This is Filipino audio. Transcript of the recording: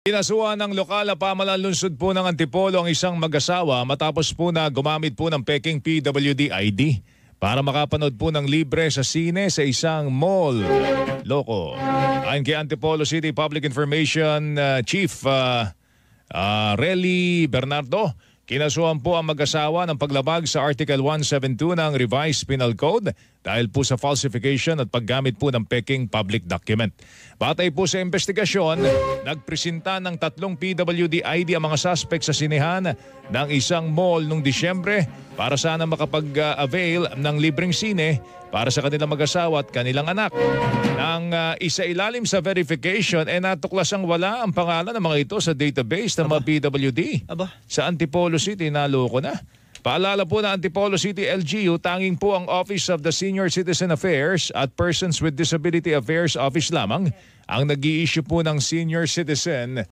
Kinasuhan ng lokal na pamahalaan lungsod po ng Antipolo ang isang mag-asawa matapos po na gumamit po ng peking PWD ID para makapanood po ng libre sa sine sa isang mall. Loko. Ayon kay Antipolo City Public Information Chief Relly Bernardo, kinasuhan po ang mag-asawa ng paglabag sa Article 172 ng Revised Penal Code dahil po sa falsification at paggamit po ng peking public document. Batay po sa investigasyon, nagpresenta ng 3 PWD ID ang mga suspect sa sinehan ng isang mall noong Disyembre para sana makapag-avail ng libreng sine para sa kanilang mag-asawa at kanilang anak. Nang isa-ilalim sa verification, natuklasang wala ang pangalan ng mga ito sa database ng mga PWD. Sa Antipolo City, naloko na. Paalala po na Antipolo City LGU, tanging po ang Office of the Senior Citizen Affairs at Persons with Disability Affairs Office lamang ang nag-i-issue po ng senior citizen